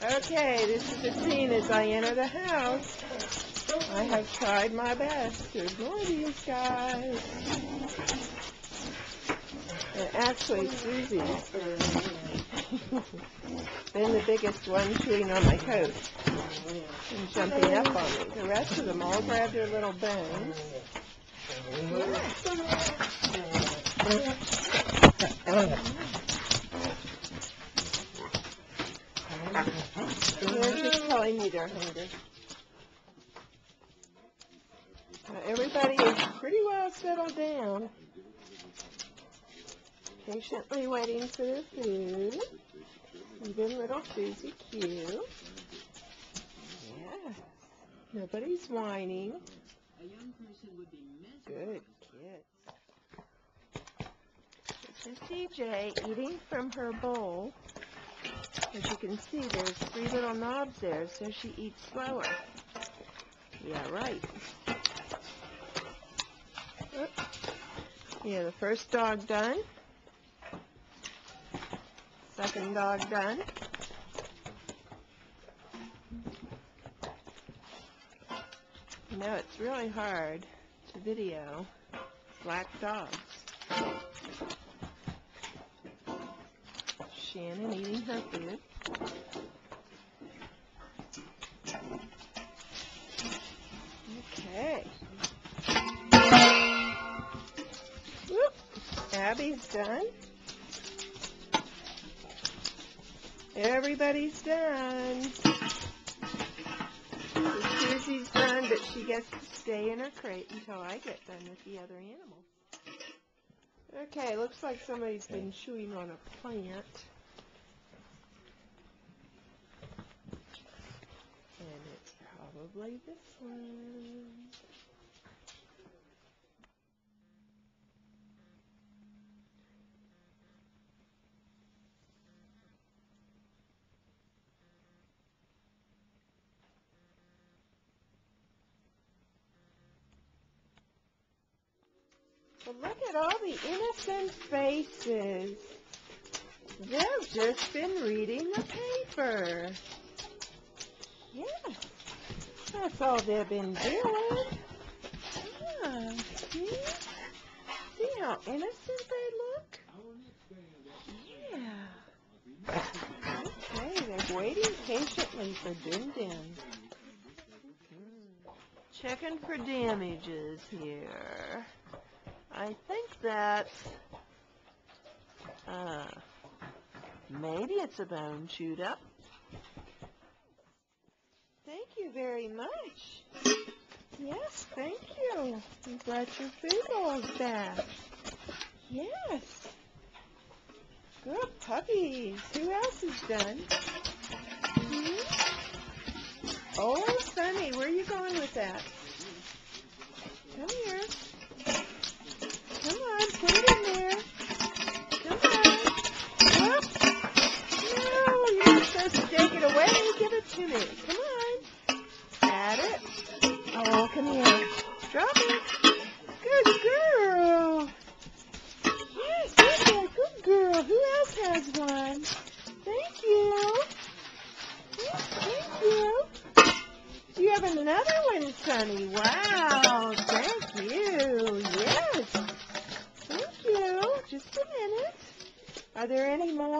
Okay, this is the scene as I enter the house. I have tried my best to ignore these guys. And actually, Susie's been the biggest one chewing on my coat and jumping up on me. The rest of them all grab their little bones. They're just telling me they're hungry. Everybody is pretty well settled down, patiently waiting for their food. Even little Susie Q. Yeah, nobody's whining. Good kids. This is CJ eating from her bowl. As you can see, there's 3 little knobs there, so she eats slower. Yeah, right. Yeah, the first dog done. Second dog done. You know, it's really hard to video black dogs. Shannon eating her food. Okay. Whoop. Abby's done. Everybody's done. Susie's done, but she gets to stay in her crate until I get done with the other animals. Okay, looks like somebody's been chewing on a plant. And it's probably this one. But look at all the innocent faces. They've just been reading the paper. Yeah, that's all they've been doing. Yeah, see? See how innocent they look? Yeah. Okay, they're waiting patiently for Dim Dim. Checking for damages here. I think that maybe it's a bone chewed up. Thank you very much. Yes, thank you. You brought your food bowls back. Yes. Good puppies. Who else is done? Oh, Sunny, where are you going with that? Come here. Come on, put it in there. Come on. Whoops. No, you're not supposed to take it away. Give it to me. Come on. Add it. Oh, come here. Drop it. Good girl. Yes, that's a good girl. Who else has one? Thank you. Yes, thank you. You have another one, Sunny. Wow. Thank you. Yes. Thank you. Just a minute. Are there any more?